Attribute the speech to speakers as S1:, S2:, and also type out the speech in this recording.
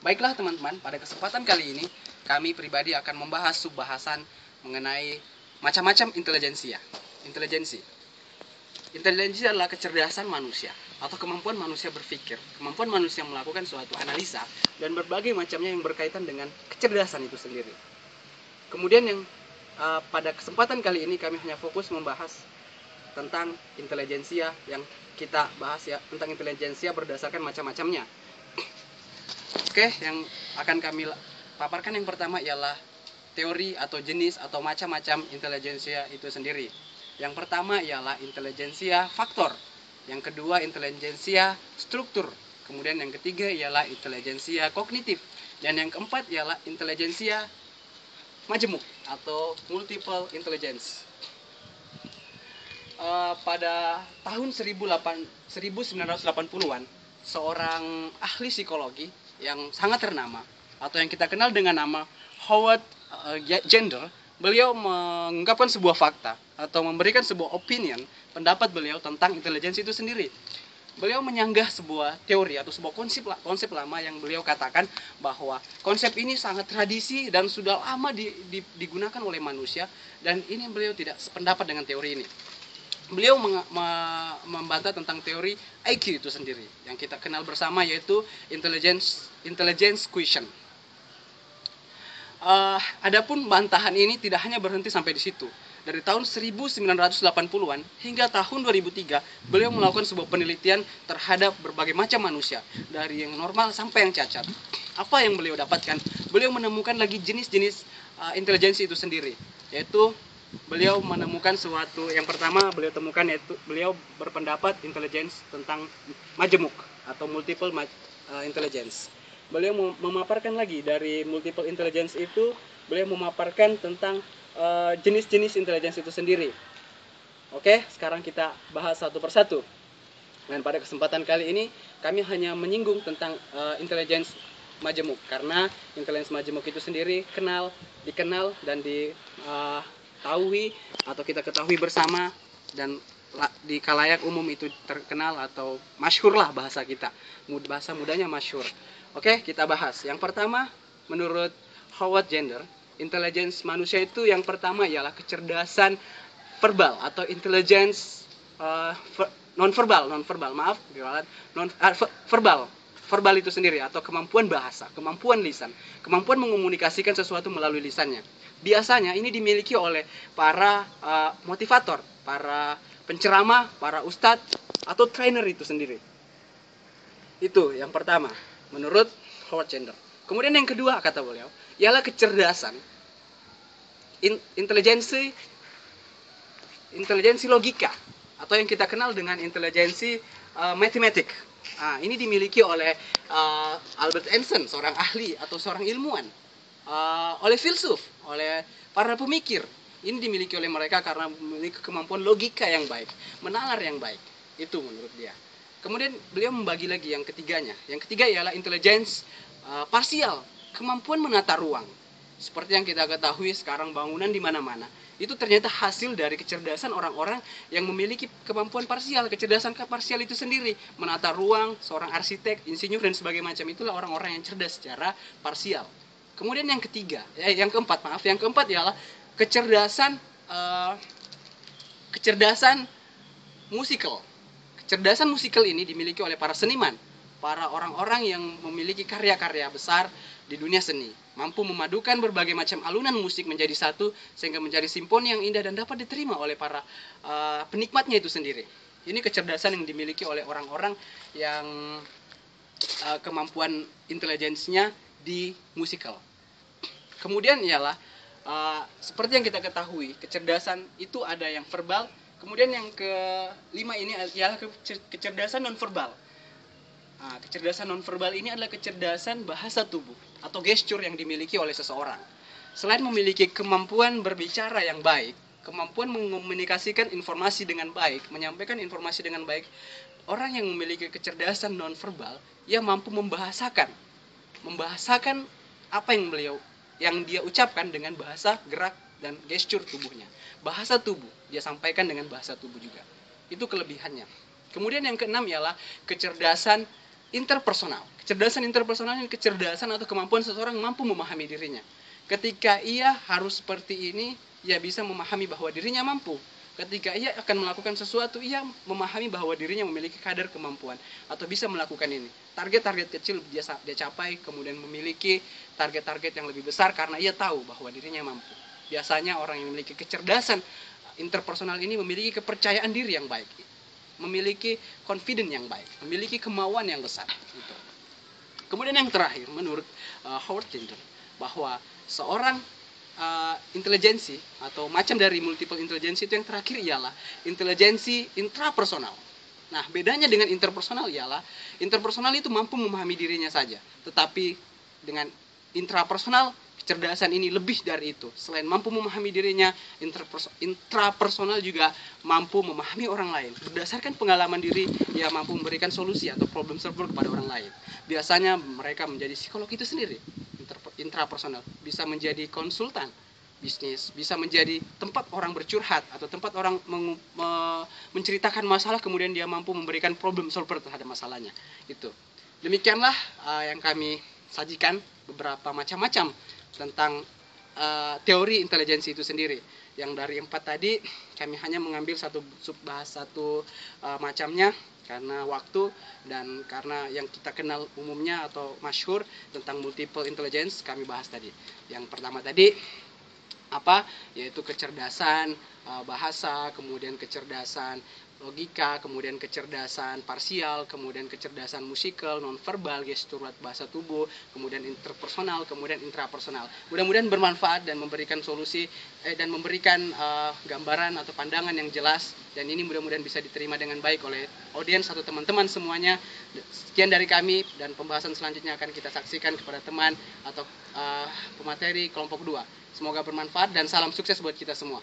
S1: Baiklah teman-teman, pada kesempatan kali ini kami pribadi akan membahas subbahasan mengenai macam-macam intelijensia. Intelijensi. Intelijensi adalah kecerdasan manusia atau kemampuan manusia berpikir, kemampuan manusia melakukan suatu analisa dan berbagai macamnya yang berkaitan dengan kecerdasan itu sendiri. Kemudian pada kesempatan kali ini kami hanya fokus membahas tentang intelijensia yang kita bahas ya, tentang intelijensia berdasarkan macam-macamnya. Oke, yang akan kami paparkan yang pertama ialah teori atau jenis atau macam-macam intelijensia itu sendiri. Yang pertama ialah intelijensia faktor. Yang kedua intelijensia struktur. Kemudian yang ketiga ialah intelijensia kognitif. Dan yang keempat ialah intelijensia majemuk atau multiple intelligence. Pada tahun 1980-an, seorang ahli psikologi yang sangat ternama atau yang kita kenal dengan nama Howard Gardner, beliau mengungkapkan sebuah fakta atau memberikan sebuah opinion, pendapat beliau tentang intelijensi itu sendiri. Beliau menyanggah sebuah teori atau sebuah konsep lama yang beliau katakan bahwa konsep ini sangat tradisi dan sudah lama digunakan oleh manusia, dan ini beliau tidak sependapat dengan teori ini. Beliau membantah tentang teori IQ itu sendiri yang kita kenal bersama, yaitu intelligence quotient. Adapun bantahan ini tidak hanya berhenti sampai di situ. Dari tahun 1980-an hingga tahun 2003, beliau melakukan sebuah penelitian terhadap berbagai macam manusia, dari yang normal sampai yang cacat. Apa yang beliau dapatkan? Beliau menemukan lagi jenis-jenis intelijensi itu sendiri, yaitu beliau menemukan suatu yang pertama beliau temukan, yaitu beliau berpendapat intelligence tentang majemuk atau multiple intelligence. Beliau memaparkan lagi dari multiple intelligence itu, beliau memaparkan tentang jenis-jenis intelijensi itu sendiri. Oke, sekarang kita bahas satu persatu. Dan pada kesempatan kali ini kami hanya menyinggung tentang intelligence majemuk, karena intelligence majemuk itu sendiri dikenal dan diketahui atau kita ketahui bersama, dan di khalayak umum itu terkenal atau masyhur lah bahasa kita. Bahasa mudanya masyhur. Oke, kita bahas. Yang pertama, menurut Howard Gardner, intelijensi manusia itu yang pertama ialah kecerdasan verbal atau intelligence verbal itu sendiri, atau kemampuan bahasa, kemampuan lisan, kemampuan mengomunikasikan sesuatu melalui lisannya. Biasanya ini dimiliki oleh para motivator, para penceramah, para ustadz atau trainer itu sendiri. Itu yang pertama menurut Howard Gardner. Kemudian yang kedua, kata beliau, ialah kecerdasan intelijensi logika atau yang kita kenal dengan intelijensi matematik. Ini dimiliki oleh Albert Einstein, seorang ahli atau seorang ilmuwan, oleh filsuf, oleh para pemikir. Ini dimiliki oleh mereka karena memiliki kemampuan logika yang baik, menalar yang baik. Itu menurut dia. Kemudian beliau membagi lagi yang ketiganya. Yang ketiga ialah intelligence parsial, kemampuan menata ruang. Seperti yang kita ketahui sekarang, bangunan di mana-mana itu ternyata hasil dari kecerdasan orang-orang yang memiliki kemampuan parsial. Kecerdasan parsial itu sendiri menata ruang, seorang arsitek, insinyur dan sebagainya macam, itulah orang-orang yang cerdas secara parsial. Kemudian yang keempat ialah kecerdasan musikal. Kecerdasan musikal ini dimiliki oleh para seniman, para orang-orang yang memiliki karya-karya besar di dunia seni, mampu memadukan berbagai macam alunan musik menjadi satu sehingga menjadi simfoni yang indah dan dapat diterima oleh para penikmatnya itu sendiri. Ini kecerdasan yang dimiliki oleh orang-orang yang kemampuan intelijensinya di musikal. Kemudian ialah seperti yang kita ketahui, kecerdasan itu ada yang verbal. Kemudian yang kelima ini ialah kecerdasan nonverbal. Kecerdasan nonverbal ini adalah kecerdasan bahasa tubuh atau gesture yang dimiliki oleh seseorang. Selain memiliki kemampuan berbicara yang baik, kemampuan mengomunikasikan informasi dengan baik, menyampaikan informasi dengan baik, orang yang memiliki kecerdasan nonverbal, ia mampu membahasakan apa yang dia ucapkan dengan bahasa gerak dan gesture tubuhnya. Bahasa tubuh dia sampaikan dengan bahasa tubuh juga. Itu kelebihannya. Kemudian yang keenam ialah kecerdasan interpersonal. Kecerdasan interpersonal ini kecerdasan atau kemampuan seseorang mampu memahami dirinya. Ketika ia harus seperti ini, ia bisa memahami bahwa dirinya mampu. Ketika ia akan melakukan sesuatu, ia memahami bahwa dirinya memiliki kadar kemampuan atau bisa melakukan ini. Target-target kecil dia capai, kemudian memiliki target-target yang lebih besar karena ia tahu bahwa dirinya mampu. Biasanya orang yang memiliki kecerdasan interpersonal ini memiliki kepercayaan diri yang baik, memiliki confidence yang baik, memiliki kemauan yang besar. Gitu. Kemudian yang terakhir, menurut Howard Gardner, bahwa seorang intelijensi atau macam dari multiple intelligency itu yang terakhir ialah intelijensi intrapersonal. Nah, bedanya dengan interpersonal ialah interpersonal itu mampu memahami dirinya saja, tetapi dengan intrapersonal kecerdasan ini lebih dari itu. Selain mampu memahami dirinya, intrapersonal juga mampu memahami orang lain. Berdasarkan pengalaman diri, ia mampu memberikan solusi atau problem solver kepada orang lain. Biasanya mereka menjadi psikolog itu sendiri. Intrapersonal bisa menjadi konsultan bisnis, bisa menjadi tempat orang bercurhat atau tempat orang menceritakan masalah, kemudian dia mampu memberikan problem solver terhadap masalahnya. Itu. Demikianlah yang kami sajikan, beberapa macam-macam tentang teori intelijensi itu sendiri. Yang dari 4 tadi kami hanya mengambil satu macamnya karena waktu dan karena yang kita kenal umumnya atau masyhur tentang multiple intelligence kami bahas tadi. Yang pertama tadi apa? Yaitu kecerdasan bahasa, kemudian kecerdasan logika, kemudian kecerdasan parsial, kemudian kecerdasan musikal, nonverbal, gestural, bahasa tubuh, kemudian interpersonal, kemudian intrapersonal. Mudah-mudahan bermanfaat dan memberikan solusi dan memberikan gambaran atau pandangan yang jelas, dan ini mudah-mudahan bisa diterima dengan baik oleh audiens atau teman-teman semuanya. Sekian dari kami, dan pembahasan selanjutnya akan kita saksikan kepada teman atau pemateri kelompok 2. Semoga bermanfaat dan salam sukses buat kita semua.